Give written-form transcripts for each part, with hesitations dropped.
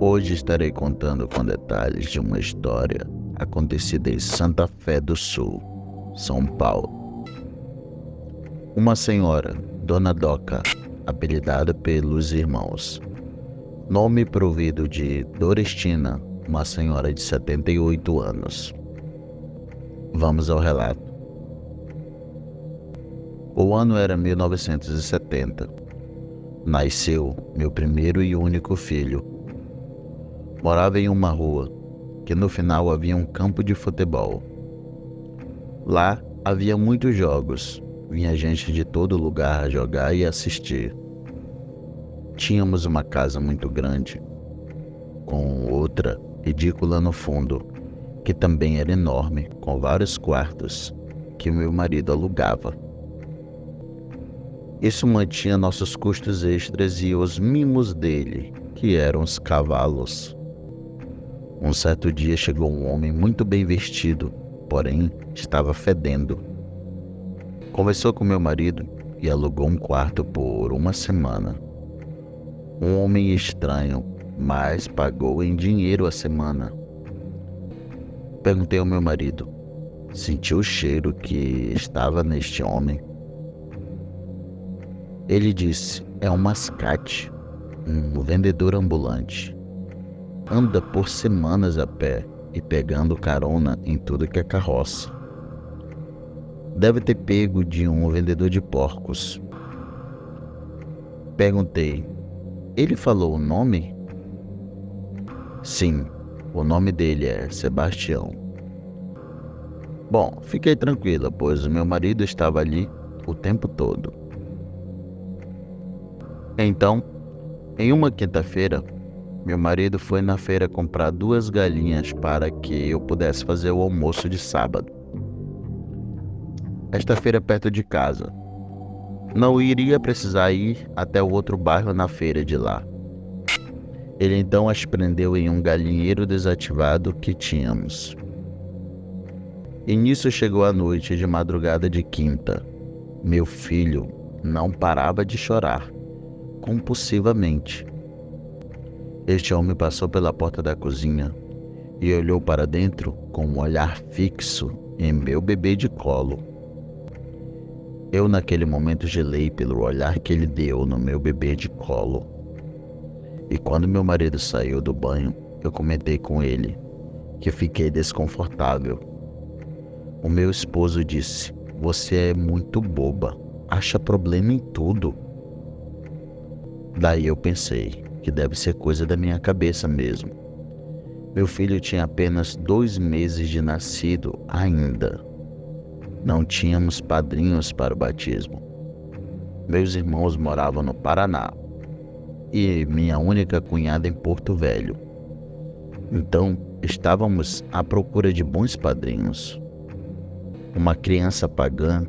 Hoje estarei contando com detalhes de uma história acontecida em Santa Fé do Sul, São Paulo. Uma senhora, Dona Doca, apelidada pelos irmãos, nome provido de Dorestina, uma senhora de 78 anos. Vamos ao relato. O ano era 1970. Nasceu meu primeiro e único filho. Morava em uma rua, que no final havia um campo de futebol. Lá havia muitos jogos, vinha gente de todo lugar a jogar e assistir. Tínhamos uma casa muito grande, com outra ridícula no fundo, que também era enorme, com vários quartos, que meu marido alugava. Isso mantinha nossos custos extras e os mimos dele, que eram os cavalos. Um certo dia chegou um homem muito bem vestido, porém estava fedendo. Conversou com meu marido e alugou um quarto por uma semana. Um homem estranho, mas pagou em dinheiro a semana. Perguntei ao meu marido: sentiu o cheiro que estava neste homem? Ele disse: é um mascate, um vendedor ambulante. Anda por semanas a pé e pegando carona em tudo que é carroça. Deve ter pego de um vendedor de porcos. Perguntei: ele falou o nome? Sim, o nome dele é Sebastião. Bom, fiquei tranquila, pois o meu marido estava ali o tempo todo. Então, em uma quinta-feira, meu marido foi na feira comprar 2 galinhas para que eu pudesse fazer o almoço de sábado. Esta feira é perto de casa. Não iria precisar ir até o outro bairro na feira de lá. Ele então as prendeu em um galinheiro desativado que tínhamos. E nisso chegou a noite de madrugada de quinta. Meu filho não parava de chorar, compulsivamente. Este homem passou pela porta da cozinha e olhou para dentro com um olhar fixo em meu bebê de colo. Eu naquele momento gelei pelo olhar que ele deu no meu bebê de colo. E quando meu marido saiu do banho, eu comentei com ele que fiquei desconfortável. O meu esposo disse: você é muito boba, acha problema em tudo. Daí eu pensei que deve ser coisa da minha cabeça mesmo. Meu filho tinha apenas 2 meses de nascido ainda. Não tínhamos padrinhos para o batismo. Meus irmãos moravam no Paraná e minha única cunhada em Porto Velho. Então, estávamos à procura de bons padrinhos. Uma criança pagã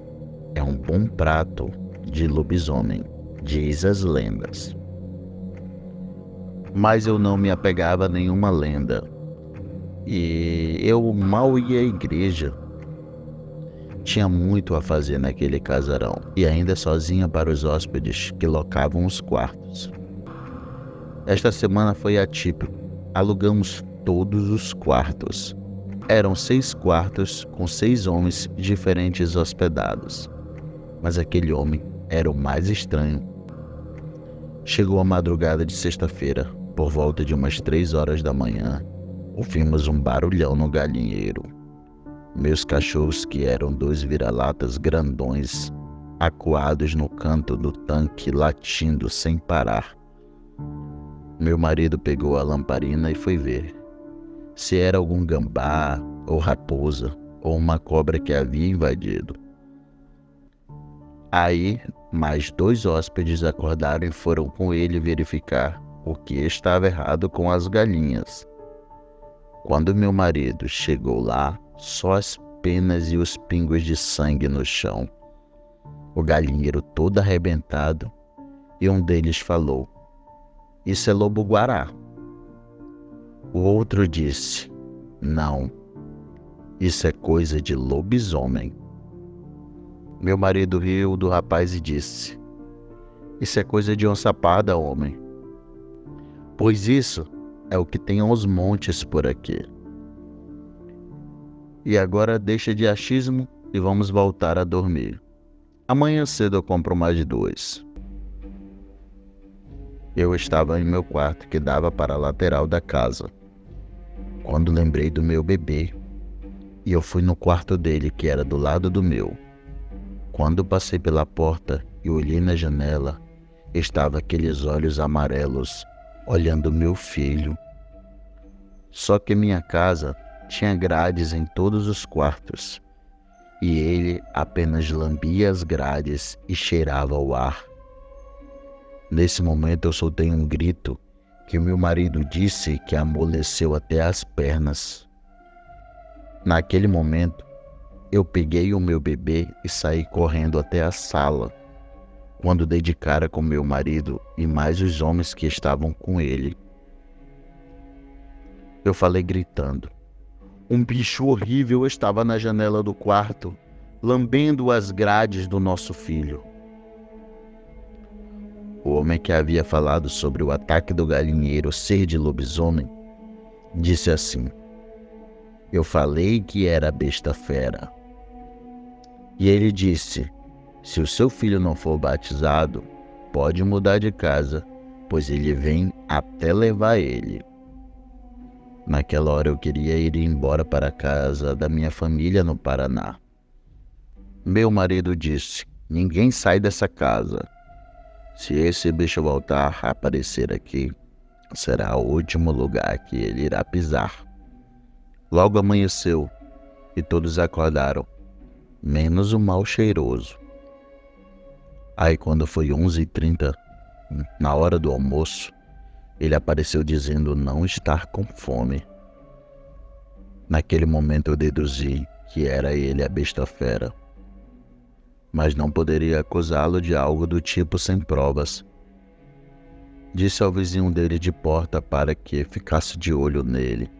é um bom prato de lobisomem, diz as lendas. Mas eu não me apegava a nenhuma lenda. E eu mal ia à igreja. Tinha muito a fazer naquele casarão, e ainda sozinha para os hóspedes que locavam os quartos. Esta semana foi atípico. Alugamos todos os quartos. Eram 6 quartos com 6 homens diferentes hospedados. Mas aquele homem era o mais estranho. Chegou a madrugada de sexta-feira, por volta de umas 3 horas da manhã, ouvimos um barulhão no galinheiro. Meus cachorros, que eram 2 vira-latas grandões, acuados no canto do tanque, latindo sem parar. Meu marido pegou a lamparina e foi ver se era algum gambá, ou raposa, ou uma cobra que havia invadido. Aí, mais 2 hóspedes acordaram e foram com ele verificar o que estava errado com as galinhas. Quando meu marido chegou lá, só as penas e os pingos de sangue no chão. O galinheiro todo arrebentado, e um deles falou: isso é lobo-guará. O outro disse: não, isso é coisa de lobisomem. Meu marido riu do rapaz e disse: isso é coisa de onça-parda, homem. Pois isso é o que tem aos montes por aqui. E agora deixa de achismo e vamos voltar a dormir. Amanhã cedo eu compro mais 2. Eu estava em meu quarto que dava para a lateral da casa, quando lembrei do meu bebê, e eu fui no quarto dele que era do lado do meu. Quando passei pela porta e olhei na janela, estava aqueles olhos amarelos olhando meu filho. Só que minha casa tinha grades em todos os quartos, e ele apenas lambia as grades e cheirava o ar. Nesse momento eu soltei um grito que meu marido disse que amoleceu até as pernas. Naquele momento, eu peguei o meu bebê e saí correndo até a sala, quando dei de cara com meu marido e mais os homens que estavam com ele. Eu falei gritando. Um bicho horrível estava na janela do quarto, lambendo as grades do nosso filho. O homem que havia falado sobre o ataque do galinheiro ser de lobisomem disse assim: eu falei que era besta fera. E ele disse: se o seu filho não for batizado, pode mudar de casa, pois ele vem até levar ele. Naquela hora eu queria ir embora para a casa da minha família no Paraná. Meu marido disse: ninguém sai dessa casa. Se esse bicho voltar a aparecer aqui, será o último lugar que ele irá pisar. Logo amanheceu e todos acordaram, menos o mal cheiroso. Aí quando foi 11h30, na hora do almoço, ele apareceu dizendo não estar com fome. Naquele momento eu deduzi que era ele a besta fera, mas não poderia acusá-lo de algo do tipo sem provas. Disse ao vizinho dele de porta para que ficasse de olho nele,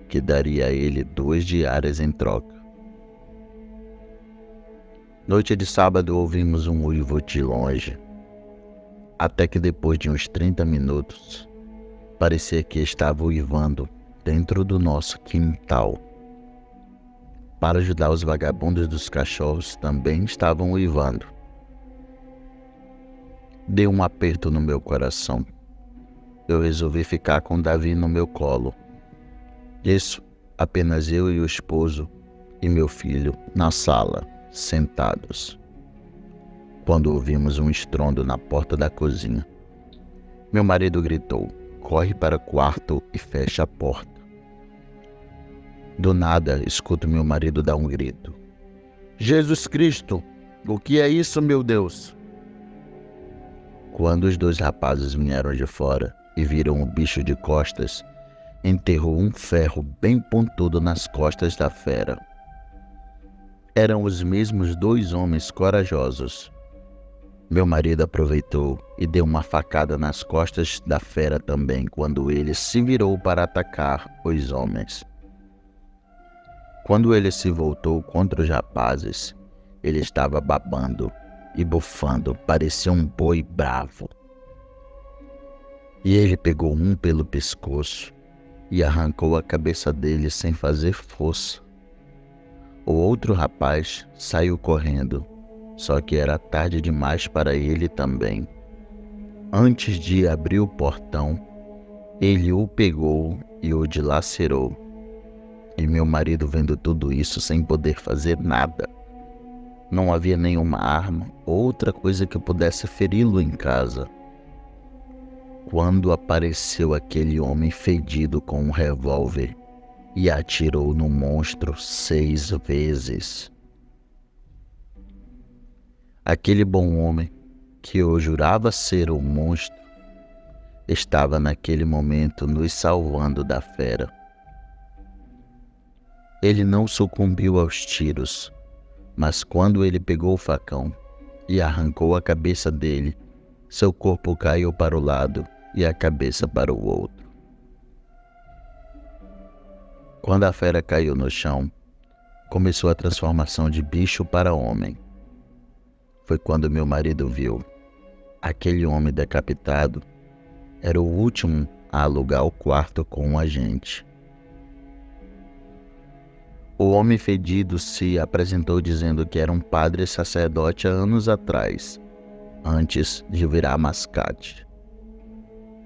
que daria a ele 2 diárias em troca. Noite de sábado ouvimos um uivo de longe, até que depois de uns 30 minutos, parecia que estava uivando dentro do nosso quintal. Para ajudar os vagabundos dos cachorros também estavam uivando. Deu um aperto no meu coração. Eu resolvi ficar com Davi no meu colo. Isso, apenas eu e o esposo e meu filho na sala, sentados. Quando ouvimos um estrondo na porta da cozinha, meu marido gritou: corre para o quarto e fecha a porta. Do nada, escuto meu marido dar um grito: Jesus Cristo, o que é isso, meu Deus? Quando os 2 rapazes vieram de fora e viram o bicho de costas, enterrou um ferro bem pontudo nas costas da fera. Eram os mesmos 2 homens corajosos. Meu marido aproveitou e deu uma facada nas costas da fera também quando ele se virou para atacar os homens. Quando ele se voltou contra os rapazes, ele estava babando e bufando, parecia um boi bravo. E ele pegou um pelo pescoço e arrancou a cabeça dele sem fazer força. O outro rapaz saiu correndo, só que era tarde demais para ele também. Antes de abrir o portão, ele o pegou e o dilacerou. E meu marido vendo tudo isso sem poder fazer nada. Não havia nenhuma arma ou outra coisa que pudesse feri-lo em casa. Quando apareceu aquele homem fedido com um revólver e atirou no monstro 6 vezes. Aquele bom homem, que eu jurava ser um monstro, estava naquele momento nos salvando da fera. Ele não sucumbiu aos tiros, mas quando ele pegou o facão e arrancou a cabeça dele, seu corpo caiu para o lado e a cabeça para o outro. Quando a fera caiu no chão, começou a transformação de bicho para homem. Foi quando meu marido viu. Aquele homem decapitado era o último a alugar o quarto com a gente. O homem fedido se apresentou dizendo que era um padre sacerdote há anos atrás, antes de virar mascate.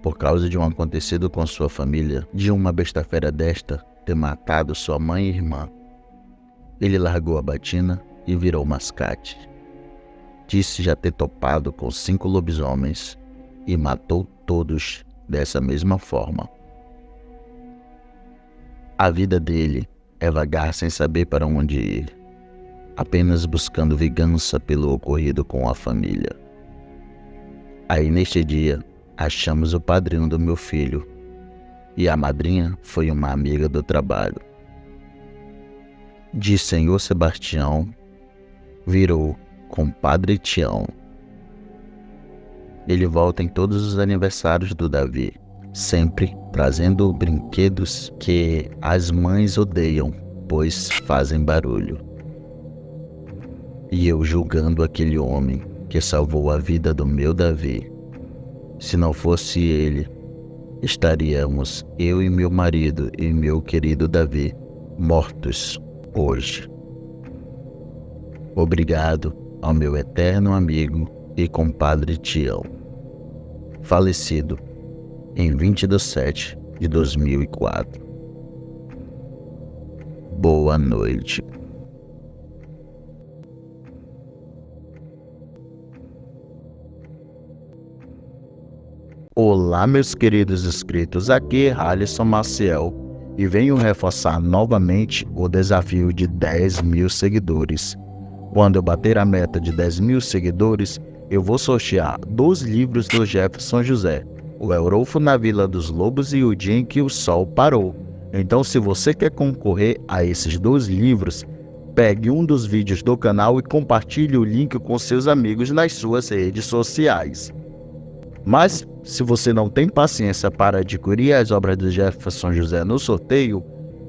Por causa de um acontecido com sua família, de uma besta-feira desta ter matado sua mãe e irmã, ele largou a batina e virou mascate. Disse já ter topado com 5 lobisomens e matou todos dessa mesma forma. A vida dele é vagar sem saber para onde ir, apenas buscando vingança pelo ocorrido com a família. Aí neste dia, achamos o padrinho do meu filho, e a madrinha foi uma amiga do trabalho. De Senhor Sebastião, virou Compadre Tião. Ele volta em todos os aniversários do Davi, sempre trazendo brinquedos que as mães odeiam, pois fazem barulho. E eu julgando aquele homem que salvou a vida do meu Davi. Se não fosse ele, estaríamos eu e meu marido e meu querido Davi mortos hoje. Obrigado ao meu eterno amigo e compadre Tião, falecido em 20/7/2004. Boa noite. Olá, meus queridos inscritos, aqui é Alisson Maciel e venho reforçar novamente o desafio de 10.000 seguidores. Quando eu bater a meta de 10.000 seguidores, eu vou sortear 2 livros do Jefferson José, O Eurolfo na Vila dos Lobos e O Dia em que o Sol Parou. Então, se você quer concorrer a esses 2 livros, pegue um dos vídeos do canal e compartilhe o link com seus amigos nas suas redes sociais. Mas, se você não tem paciência para adquirir as obras do Jefferson José no sorteio,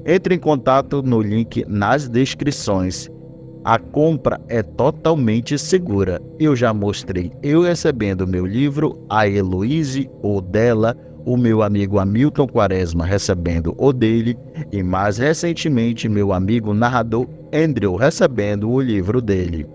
entre em contato no link nas descrições. A compra é totalmente segura. Eu já mostrei eu recebendo meu livro, a Heloíse o dela, o meu amigo Hamilton Quaresma recebendo o dele e mais recentemente meu amigo narrador Andrew recebendo o livro dele.